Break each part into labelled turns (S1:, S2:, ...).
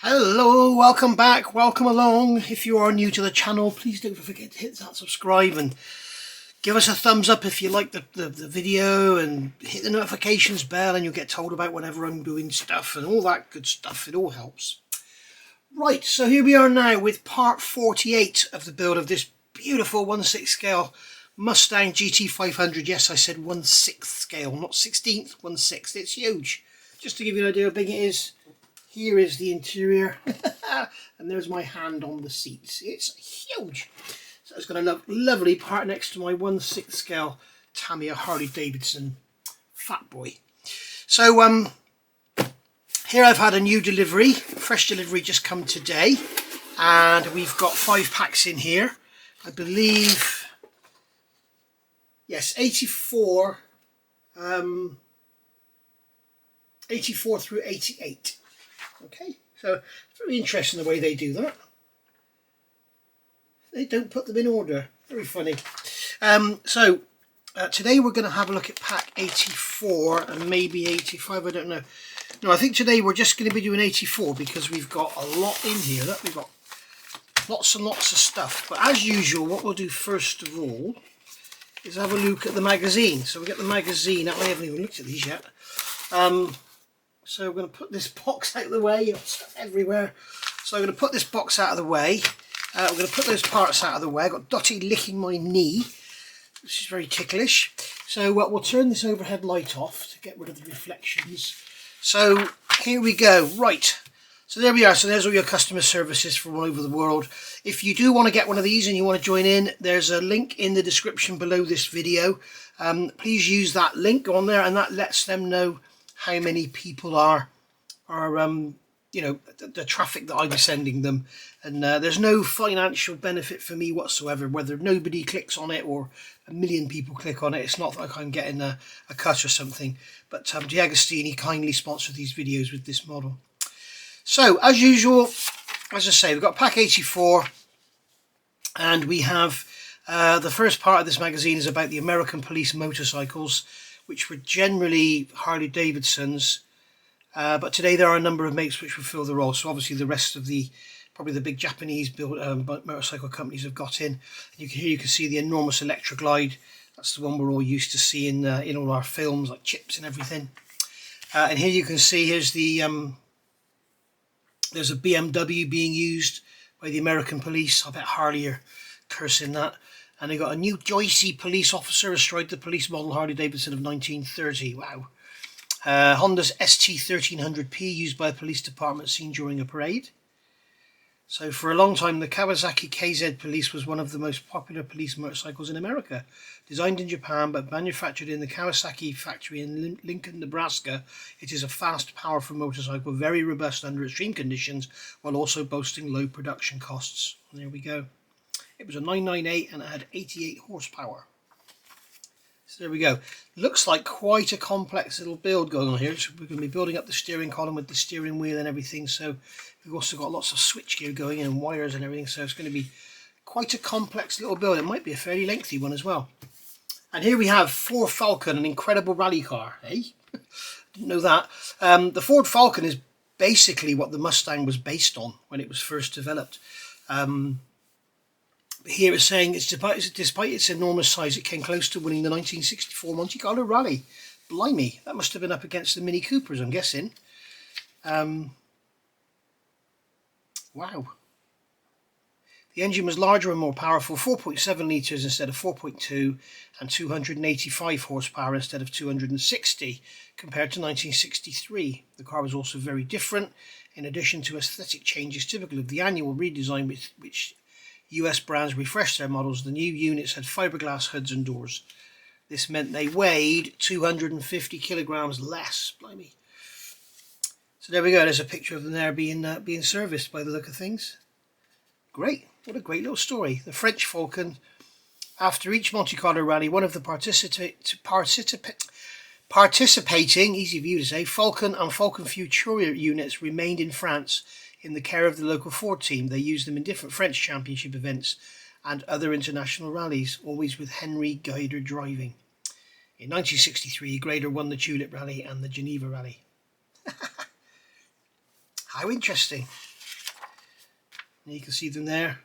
S1: Hello, welcome back, welcome along. If you are new to the channel, please don't forget to hit that subscribe and give us a thumbs up if you like the video, and hit the notifications bell and you'll get told about whenever I'm doing stuff and all that good stuff. It all helps. Right, so here we are now with part 48 of the build of this beautiful 1/6 scale Mustang GT500. Yes, I said 1/6 scale, not 16th, 1/6. It's huge. Just to give you an idea how big it is, here is the interior, and there's my hand on the seats. It's huge. So it's got a lovely part next to my 1/6 scale Tamiya Harley Davidson Fat Boy. So here I've had a new delivery, fresh delivery just come today, and we've got 5 packs in here. I believe, yes, 84 through 88. Okay, so it's very interesting the way they do that. They don't put them in order. Very funny. Today we're going to have a look at pack 84 and maybe 85. I don't know. No, I think today we're just going to be doing 84 because we've got a lot in here. Look, we've got lots and lots of stuff. But as usual, what we'll do first of all is have a look at the magazine. So we get the magazine out. I haven't even looked at these yet. So we're going to put this box out of the way. Stuff everywhere. So I'm going to put this box out of the way. We're going to put those parts out of the way. I've got Dottie licking my knee, which is very ticklish. So we'll turn this overhead light off to get rid of the reflections. So here we go. Right. So there we are. So there's all your customer services from all over the world. If you do want to get one of these and you want to join in, there's a link in the description below this video. Please use that link on there, and that lets them know how many people are you know, the traffic that I'm sending them, and there's no financial benefit for me whatsoever whether nobody clicks on it or a million people click on it. It's not like I'm getting a cut or something, but DeAgostini kindly sponsored these videos with this model. So as usual, as I say, we've got pack 84, and we have the first part of this magazine is about the American police motorcycles, which were generally Harley Davidsons, but today there are a number of makes which will fill the role. So obviously the rest of probably the big Japanese built motorcycle companies have got in. And here you can see the enormous Electra Glide. That's the one we're all used to seeing in all our films, like Chips and everything. And here you can see here's the there's a BMW being used by the American police. I bet Harley are cursing that. And they got a new Joycey police officer astride the police model Harley Davidson of 1930. Wow. Honda's ST1300P used by a police department seen during a parade. So for a long time, the Kawasaki KZ Police was one of the most popular police motorcycles in America. Designed in Japan but manufactured in the Kawasaki factory in Lincoln, Nebraska, it is a fast, powerful motorcycle, very robust under extreme conditions, while also boasting low production costs. And there we go. It was a 998 and it had 88 horsepower. So there we go. Looks like quite a complex little build going on here. So we're going to be building up the steering column with the steering wheel and everything. So we've also got lots of switchgear going in and wires and everything. So it's going to be quite a complex little build. It might be a fairly lengthy one as well. And here we have Ford Falcon, an incredible rally car. Hey, didn't know that. The Ford Falcon is basically what the Mustang was based on when it was first developed. Here it's saying despite its enormous size, it came close to winning the 1964 Monte Carlo Rally. Blimey, that must have been up against the Mini Coopers, I'm guessing. Wow. The engine was larger and more powerful, 4.7 litres instead of 4.2, and 285 horsepower instead of 260, compared to 1963. The car was also very different, in addition to aesthetic changes typical of the annual redesign which US brands refreshed their models. The new units had fiberglass hoods and doors. This meant they weighed 250 kilograms less. Blimey. So there we go. There's a picture of them there being serviced by the look of things. Great. What a great little story. The French Falcon. After each Monte Carlo rally, one of the participating, easy for you to say, Falcon and Falcon Futura units remained in France in the care of the local Ford team. They used them in different French championship events and other international rallies, always with Henry Guider driving. In 1963, Guider won the Tulip Rally and the Geneva Rally. How interesting. And you can see them there.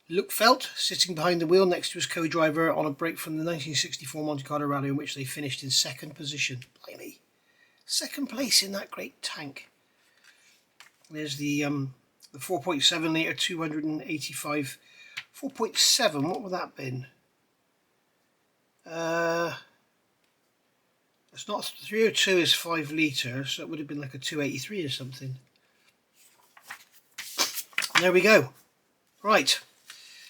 S1: Luke Felt sitting behind the wheel next to his co-driver on a break from the 1964 Monte Carlo Rally, in which they finished in second position. Blimey. Second place in that great tank. There's the 4.7 litre 285. 4.7, what would that have been? It's not 302 is 5 litres, so it would have been like a 283 or something. And there we go. Right.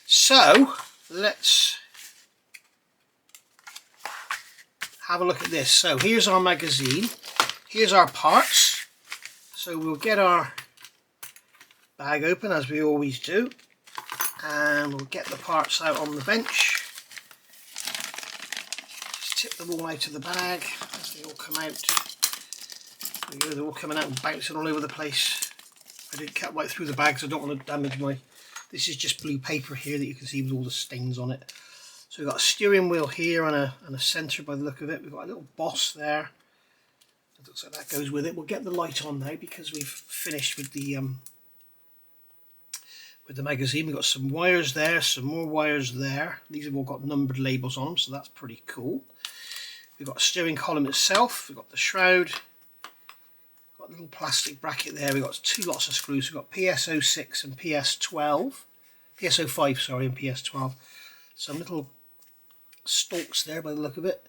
S1: So let's have a look at this. So here's our magazine. Here's our parts. So we'll get our bag open as we always do, and we'll get the parts out on the bench. Just tip them all out of the bag as they all come out. There we go, they're all coming out and bouncing all over the place. I did cut right through the bag, so I don't want to damage my... This is just blue paper here that you can see with all the stains on it. So we've got a steering wheel here and a centre by the look of it. We've got a little boss there. It looks like that goes with it. We'll get the light on now because we've finished with the magazine. We've got some wires there, some more wires there. These have all got numbered labels on them, so that's pretty cool. We've got a steering column itself. We've got the shroud. Got a little plastic bracket there. We've got two lots of screws. We've got PS06 and PS12. PS05, sorry, and PS12. Some little stalks there by the look of it.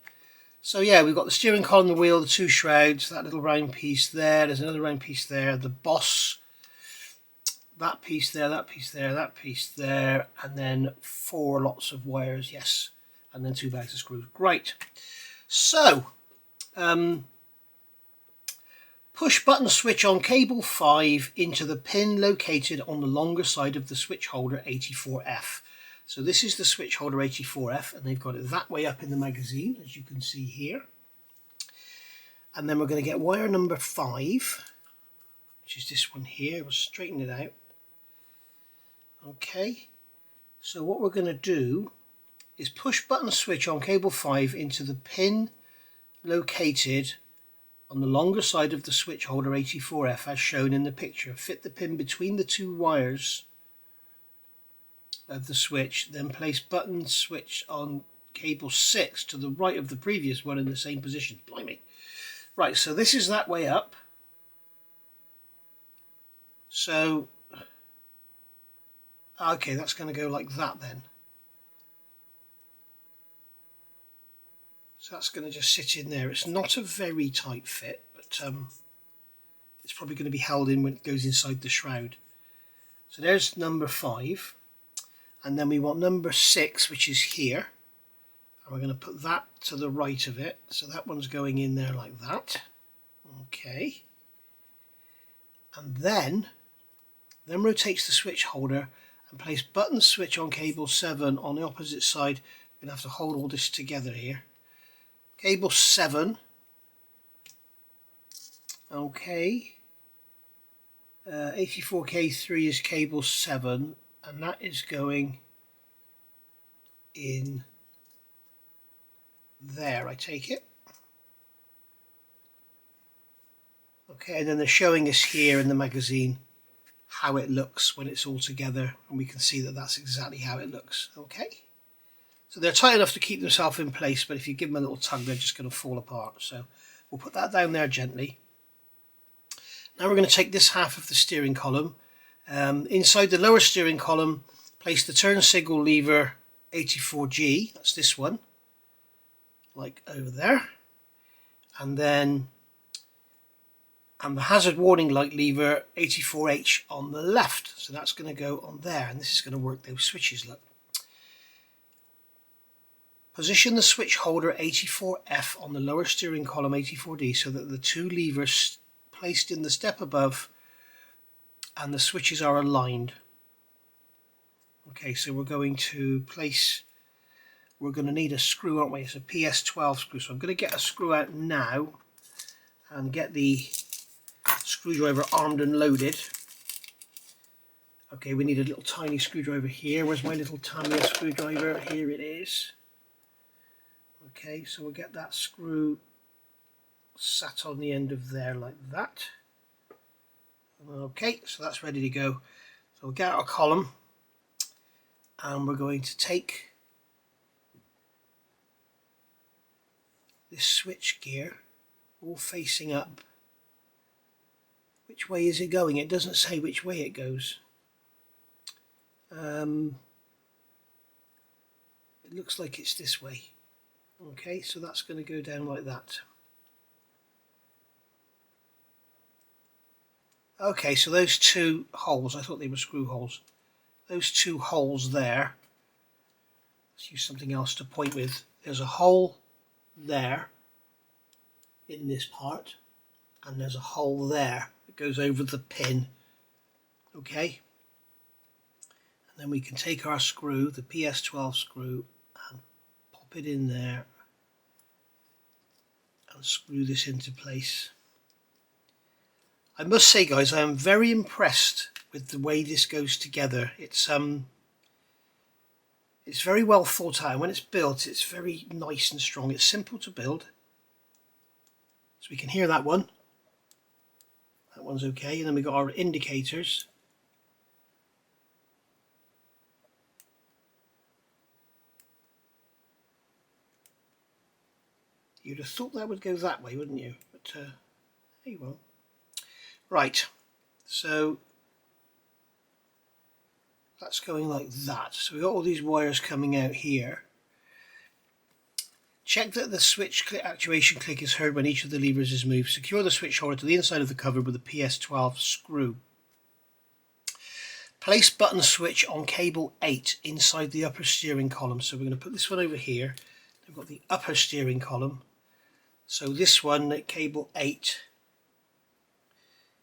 S1: So yeah, we've got the steering column, the wheel, the two shrouds, that little round piece there. There's another round piece there. The boss, that piece there, that piece there, that piece there, and then 4 lots of wires, yes, and then 2 bags of screws. Great. So, push button switch on cable 5 into the pin located on the longer side of the switch holder 84F. So this is the switch holder 84F, and they've got it that way up in the magazine, as you can see here. And then we're going to get wire number 5, which is this one here. We'll straighten it out. Okay, so what we're going to do is push button switch on cable 5 into the pin located on the longer side of the switch holder 84F as shown in the picture. Fit the pin between the 2 wires of the switch, then place button switch on cable 6 to the right of the previous one in the same position. Blimey. Right, so this is that way up. So, okay, that's going to go like that then. So that's going to just sit in there. It's not a very tight fit, but it's probably going to be held in when it goes inside the shroud. So there's number 5. And then we want number 6, which is here. And we're going to put that to the right of it. So that one's going in there like that. Okay. And then rotates the switch holder and place button switch on cable 7 on the opposite side. We're going to have to hold all this together here. Cable 7. Okay. 84K3 is cable 7. And that is going in there, I take it. Okay, and then they're showing us here in the magazine how it looks when it's all together, and we can see that that's exactly how it looks. Okay, so they're tight enough to keep themselves in place, but if you give them a little tug, they're just going to fall apart. So we'll put that down there gently. Now we're going to take this half of the steering column. Inside the lower steering column, place the turn signal lever 84G, that's this one, like over there, and the hazard warning light lever 84H on the left, so that's going to go on there, and this is going to work those switches. Look. Position the switch holder 84F on the lower steering column 84D so that the 2 levers placed in the step above and the switches are aligned. Okay, so we're going to need a screw, aren't we? It's a PS12 screw, so I'm going to get a screw out now and get the screwdriver armed and loaded. Okay, we need a little tiny screwdriver here. Where's my little Tamiya screwdriver? Here it is. Okay, so we'll get that screw sat on the end of there like that. Okay, so that's ready to go. So we'll get our column and we're going to take this switch gear all facing up. Which way is it going? It doesn't say which way it goes. It looks like it's this way. Okay, so that's going to go down like that. Okay, so those two holes, I thought they were screw holes. Those two holes there, let's use something else to point with. There's a hole there in this part, and there's a hole there that goes over the pin. Okay, and then we can take our screw, the PS12 screw, and pop it in there and screw this into place. I must say, guys, I am very impressed with the way this goes together. It's very well thought out. When it's built, it's very nice and strong. It's simple to build. So we can hear that one. That one's okay. And then we've got our indicators. You'd have thought that would go that way, wouldn't you? But there you go. Right, so that's going like that. So we've got all these wires coming out here. Check that the switch actuation click is heard when each of the levers is moved. Secure the switch holder to the inside of the cover with a PS12 screw. Place button switch on cable 8 inside the upper steering column. So we're going to put this one over here. We've got the upper steering column. So this one at cable 8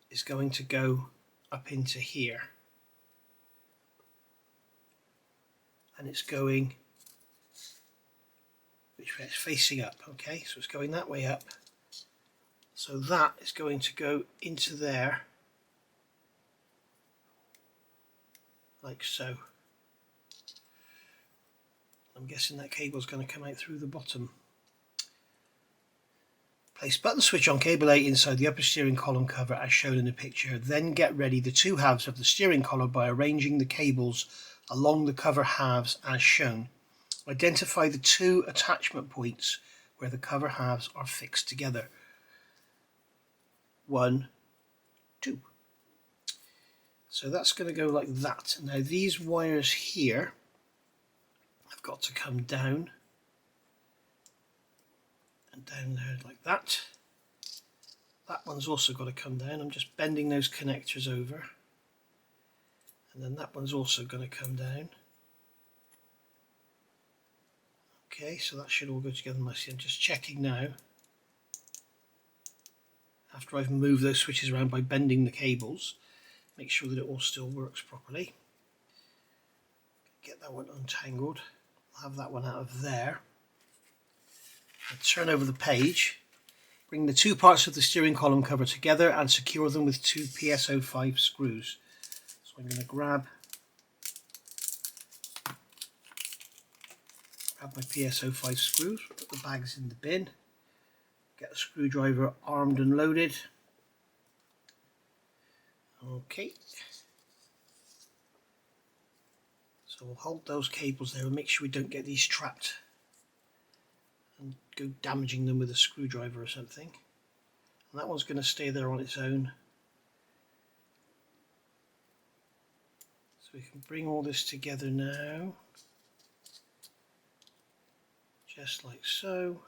S1: is going to go up into here, and it's going which way? It's facing up. Okay, so it's going that way up, so that is going to go into there like so. I'm guessing that cable is going to come out through the bottom. Place button switch on cable 8 inside the upper steering column cover as shown in the picture. Then get ready the two halves of the steering column by arranging the cables along the cover halves as shown. Identify the two attachment points where the cover halves are fixed together. 1, 2. So that's going to go like that. Now these wires here have got to come down and down there like that. That one's also got to come down. I'm just bending those connectors over, and then that one's also going to come down. Okay, so that should all go together nicely. I'm just checking now, after I've moved those switches around by bending the cables, make sure that it all still works properly. Get that one untangled. I'll have that one out of there. I'll turn over the page, bring the two parts of the steering column cover together and secure them with two PS05 screws. So I'm going to grab my PS05 screws, put the bags in the bin, get the screwdriver armed and loaded. Okay, so we'll hold those cables there and make sure we don't get these trapped and go damaging them with a screwdriver or something. And that one's going to stay there on its own. So we can bring all this together now, just like so.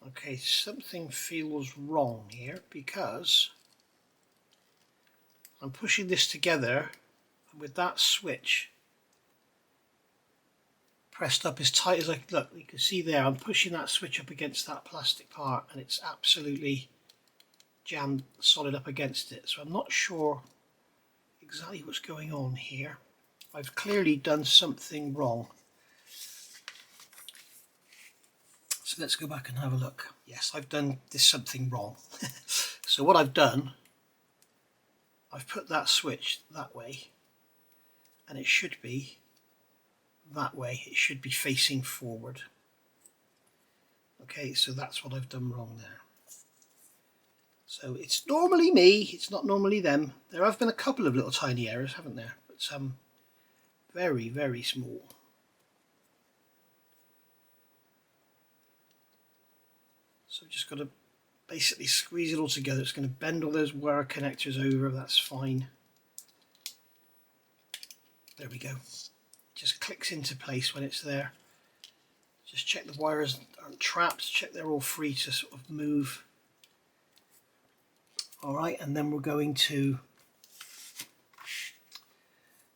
S1: Okay, something feels wrong here because I'm pushing this together with that switch pressed up as tight as I can. Look, you can see there I'm pushing that switch up against that plastic part and it's absolutely jammed solid up against it. So I'm not sure exactly what's going on here. I've clearly done something wrong. So let's go back and have a look. Yes, I've done something wrong. So what I've done, I've put that switch that way, and it should be that way. It should be facing forward. Okay, so that's what I've done wrong there. So it's normally me, it's not normally them. There have been a couple of little tiny errors, haven't there? But some very, very small. So we've just got to basically squeeze it all together. It's going to bend all those wire connectors over, that's fine. There we go. It just clicks into place when it's there. Just check the wires aren't trapped, check they're all free to sort of move. Alright, and then we're going to,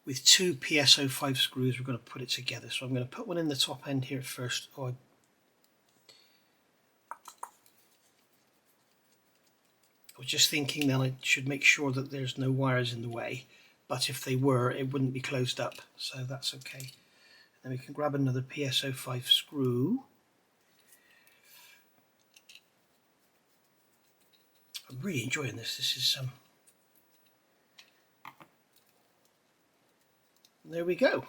S1: with two PSO5 screws, we're going to put it together. So I'm going to put one in the top end here first. I was just thinking then I should make sure that there's no wires in the way, but if they were, it wouldn't be closed up, so that's okay. Then we can grab another PSO5 screw. I'm really enjoying this. This is there we go.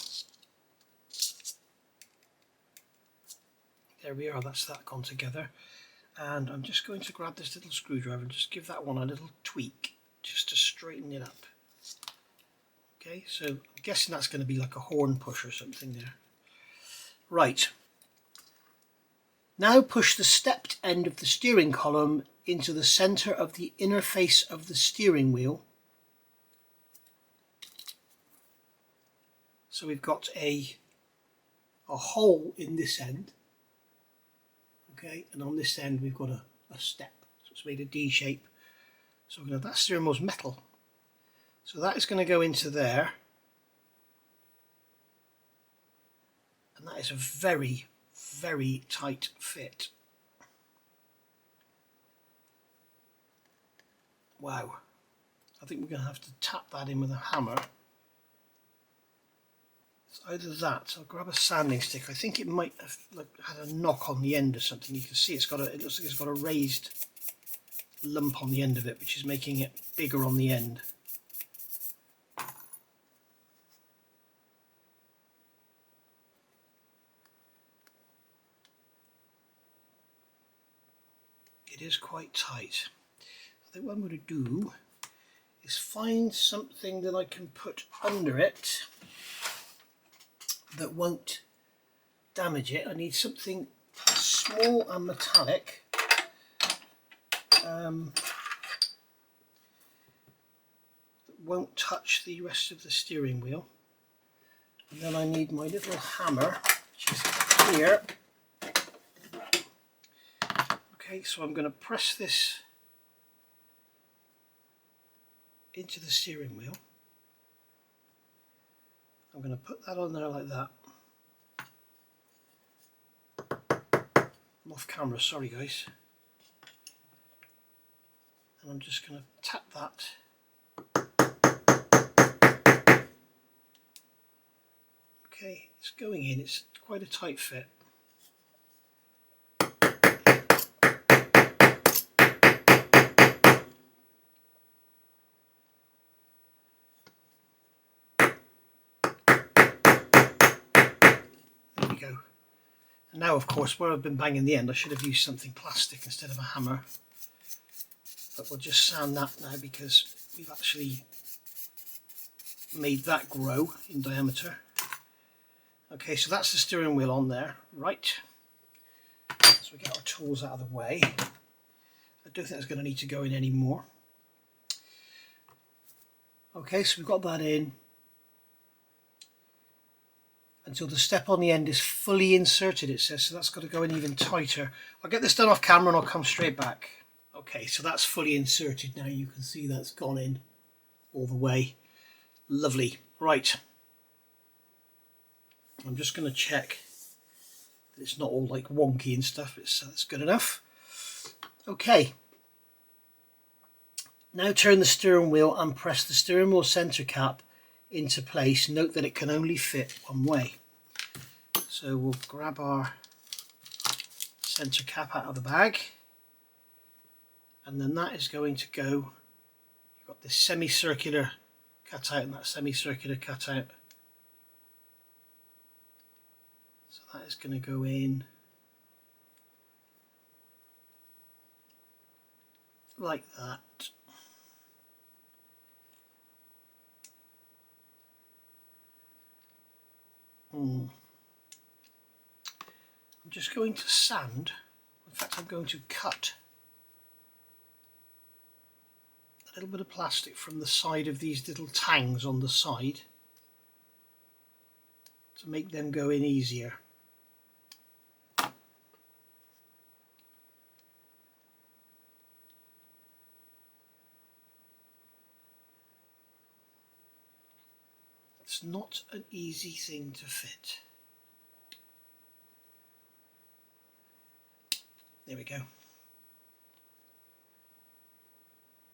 S1: There we are, that's that gone together. And I'm just going to grab this little screwdriver and just give that one a little tweak just to straighten it up. Okay, so I'm guessing that's going to be like a horn push or something there. Right. Now push the stepped end of the steering column into the center of the inner face of the steering wheel. So we've got a hole in this end. Okay, and on this end we've got a step, so it's made a D shape. So that steering wheel's metal, so that is going to go into there, and that is a very, very tight fit. Wow, I think we're going to have to tap that in with a hammer. It's either that, I'll grab a sanding stick. I think it might have had a knock on the end or something. You can see it looks like it's got a raised lump on the end of it, which is making it bigger on the end. It is quite tight. I think what I'm going to do is find something that I can put under it that won't damage it. I need something small and metallic. That won't touch the rest of the steering wheel. And then I need my little hammer, which is here. Okay, so I'm going to press this into the steering wheel. I'm going to put that on there like that. I'm off camera, sorry guys. And I'm just going to tap that. Okay, it's going in, it's quite a tight fit. Go. And now of course where I've been banging the end I should have used something plastic instead of a hammer, but we'll just sand that now because we've actually made that grow in diameter. Okay, so that's the steering wheel on there, right? So we get our tools out of the way. I don't think it's going to need to go in anymore. Okay, so we've got that in until the step on the end is fully inserted, it says, so that's got to go in even tighter. I'll get this done off camera and I'll come straight back. Okay, so that's fully inserted now. You can see that's gone in all the way. Lovely. Right. I'm just going to check that it's not all like wonky and stuff. It's good enough. Okay. Now turn the steering wheel and press the steering wheel center cap into place. Note that it can only fit one way. So we'll grab our center cap out of the bag, and then that is going to go, you've got this semicircular cutout and that semicircular cutout. So that is going to go in like that. I'm just going to sand, in fact I'm going to cut a little bit of plastic from the side of these little tangs on the side to make them go in easier. It's not an easy thing to fit. There we go.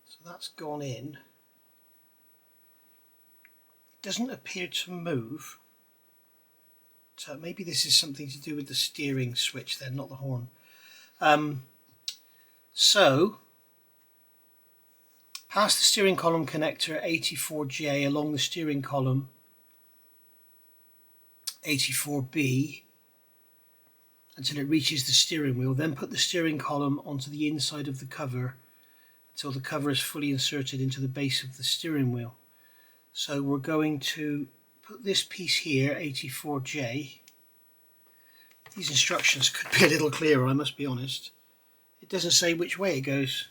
S1: So that's gone in. It doesn't appear to move. So maybe this is something to do with the steering switch then, not the horn. So past the steering column connector 84J along the steering column 84B until it reaches the steering wheel, then put the steering column onto the inside of the cover until the cover is fully inserted into the base of the steering wheel. So we're going to put this piece here, 84J. These instructions could be a little clearer, I must be honest. It doesn't say which way it goes.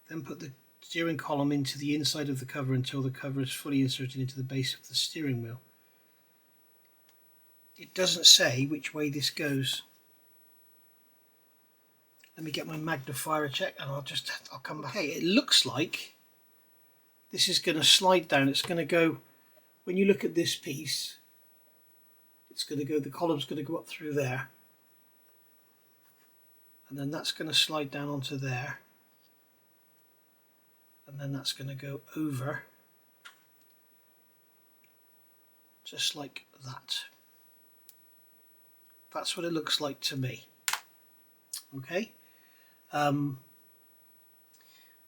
S1: Then put the steering column into the inside of the cover until the cover is fully inserted into the base of the steering wheel. It doesn't say which way this goes. Let me get my magnifier check and I'll come back. Okay, it looks like this is going to slide down. It's going to go, when you look at this piece, it's going to go, the column's going to go up through there. And then that's going to slide down onto there. And then that's going to go over, just like that. That's what it looks like to me. Okay. And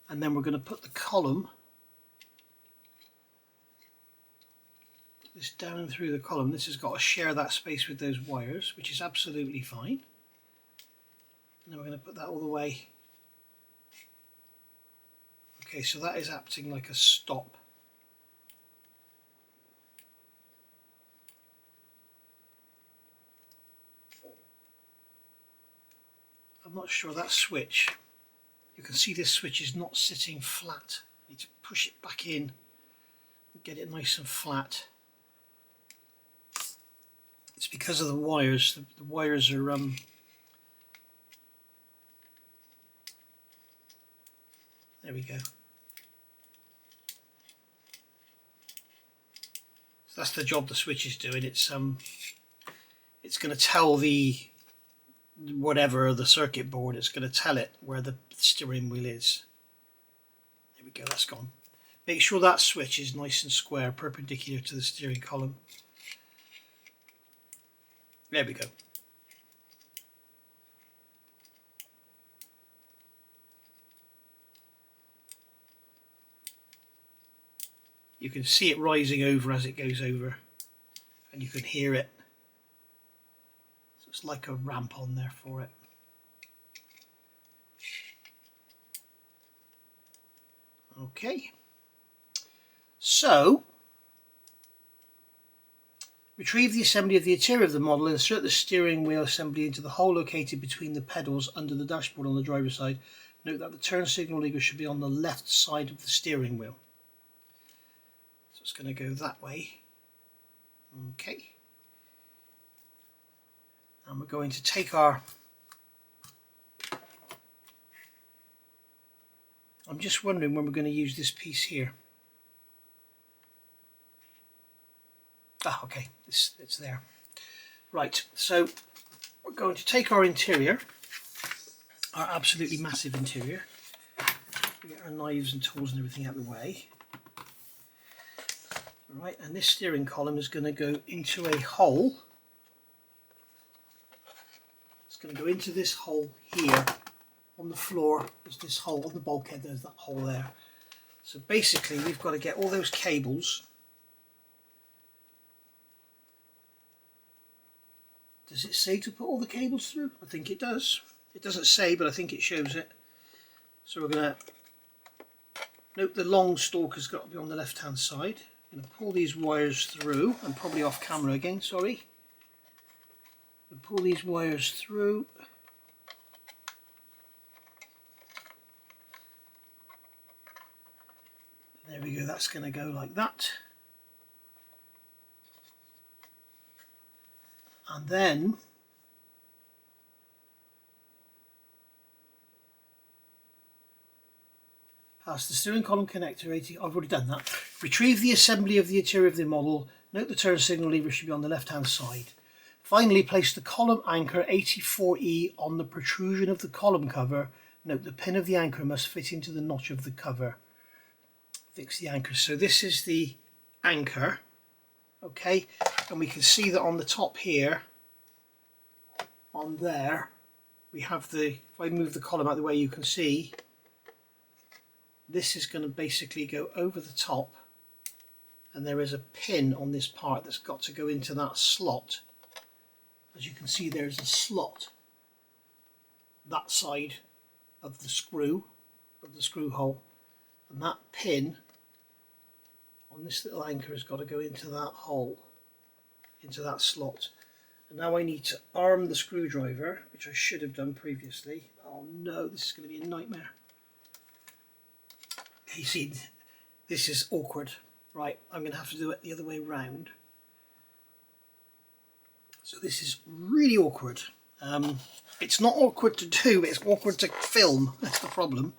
S1: then we're going to put the column, put this down and through the column. This has got to share that space with those wires, which is absolutely fine. And then we're going to put that all the way. Okay, so that is acting like a stop. I'm not sure that switch, you can see this switch is not sitting flat. You need to push it back in and get it nice and flat. It's because of the wires. The wires are there we go. So that's the job the switch is doing. It's going to tell the whatever the circuit board, it's going to tell it where the steering wheel is. There we go, that's gone. Make sure that switch is nice and square, perpendicular to the steering column. There we go. You can see it rising over as it goes over, and you can hear it. So it's like a ramp on there for it. Okay, so retrieve the assembly of the interior of the model, insert the steering wheel assembly into the hole located between the pedals under the dashboard on the driver's side. Note that the turn signal lever should be on the left side of the steering wheel. So it's going to go that way. Okay. And we're going to take our... I'm just wondering when we're going to use this piece here. Ah, okay, it's there. Right, so we're going to take our interior, our absolutely massive interior. We get our knives and tools and everything out of the way. Right, and this steering column is going to go into a hole. It's going to go into this hole here on the floor. There's this hole on the bulkhead, there's that hole there. So basically we've got to get all those cables Does it say to put all the cables through? I think it does. It doesn't say, but I think it shows it. So we're going to note the long stalk has got to be on the left hand side. I'm going to pull these wires through. I'm probably off camera again, sorry. Pull these wires through. There we go, that's going to go like that. And then past the steering column connector 80, I've already done that. Retrieve the assembly of the interior of the model. Note the turn signal lever should be on the left hand side. Finally, place the column anchor 84E on the protrusion of the column cover. Note the pin of the anchor must fit into the notch of the cover. Fix the anchor. So this is the anchor, okay, and we can see that on the top here, on there, we have the, if I move the column out of the way, you can see this is going to basically go over the top, and there is a pin on this part that's got to go into that slot. As you can see, there's a slot that side of the screw hole, and that pin on this little anchor has got to go into that hole, into that slot. And now I need to arm the screwdriver, which I should have done previously. Oh no, this is going to be a nightmare. You see, this is awkward. Right, I'm going to have to do it the other way round. So this is really awkward. It's not awkward to do, but it's awkward to film. That's the problem.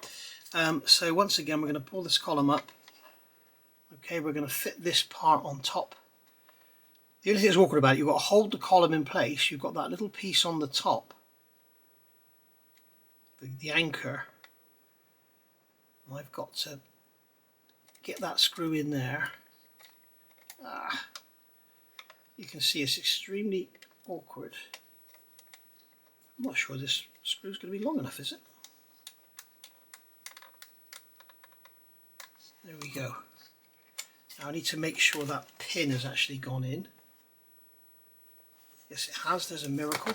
S1: So once again, we're going to pull this column up. Okay, we're going to fit this part on top. The only thing that's awkward about it, you've got to hold the column in place. You've got that little piece on the top, the anchor. And I've got to get that screw in there. You can see it's extremely awkward. I'm not sure this screw's going to be long enough, is it? There we go. Now I need to make sure that pin has actually gone in. Yes, it has. There's a miracle.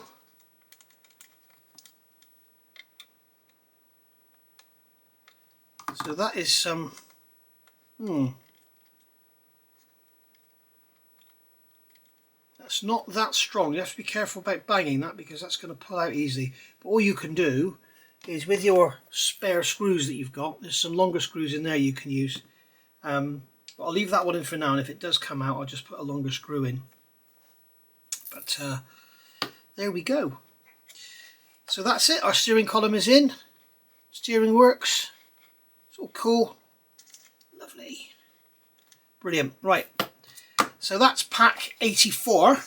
S1: So that is some... That's not that strong. You have to be careful about banging that because that's going to pull out easily. But all you can do is with your spare screws that you've got, there's some longer screws in there you can use. But I'll leave that one in for now, and if it does come out, I'll just put a longer screw in. But there we go. So that's it. Our steering column is in. Steering works. It's all cool. Lovely. Brilliant. Right. So that's pack 84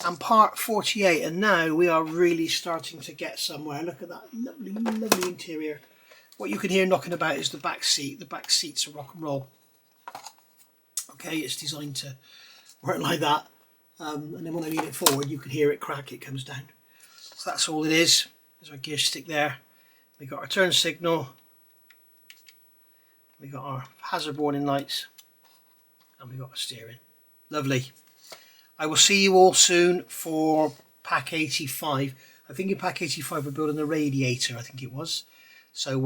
S1: and part 48, and now we are really starting to get somewhere. Look at that lovely, lovely interior. What you can hear knocking about is the back seat. The back seats are rock and roll. Okay, it's designed to work like that. And then when I lean it forward, you can hear it crack, it comes down. So that's all it is. There's our gear stick there. We got our turn signal. We got our hazard warning lights. And we got our steering. Lovely. I will see you all soon for pack 85. I think in pack 85 we're building a radiator, I think it was. So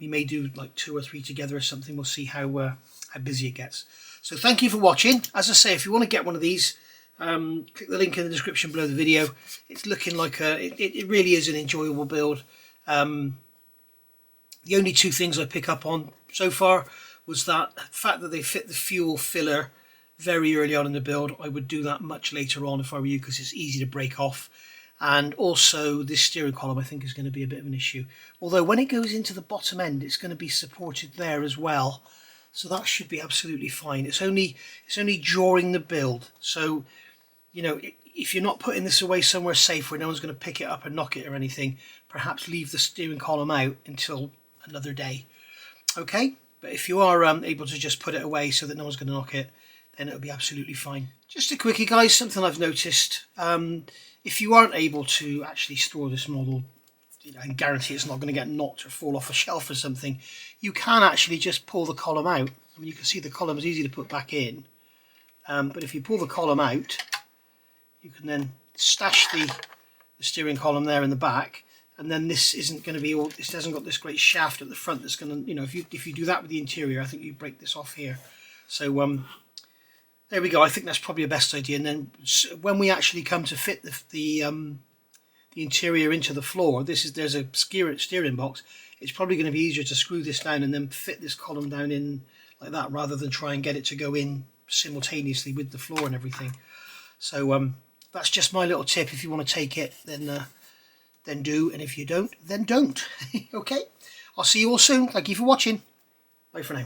S1: we may do like 2 or 3 together or something. We'll see how busy it gets. So thank you for watching. As I say, if you want to get one of these, click the link in the description below the video. It's looking like it really is an enjoyable build. The only 2 things I pick up on so far was that fact that they fit the fuel filler very early on in the build. I would do that much later on if I were you, because it's easy to break off. And also this steering column I think is going to be a bit of an issue. Although when it goes into the bottom end, it's going to be supported there as well. So that should be absolutely fine. It's only during the build. So, you know, if you're not putting this away somewhere safe where no one's going to pick it up and knock it or anything, perhaps leave the steering column out until another day. Okay? But if you are able to just put it away so that no one's going to knock it, then it'll be absolutely fine. Just a quickie, guys, something I've noticed. If you aren't able to actually store this model, you know, and guarantee it's not going to get knocked or fall off a shelf or something, you can actually just pull the column out. I mean, you can see the column is easy to put back in. But if you pull the column out, you can then stash the steering column there in the back, and then this isn't going to be all, this hasn't got this great shaft at the front that's going to, you know, if you do that with the interior, I think you break this off here. So there we go. I think that's probably the best idea. And then when we actually come to fit the interior into the floor, there's a steering box. It's probably going to be easier to screw this down and then fit this column down in like that, rather than try and get it to go in simultaneously with the floor and everything. So that's just my little tip. If you want to take it, then do, and if you don't, then don't. Okay, I'll see you all soon. Thank you for watching. Bye for now.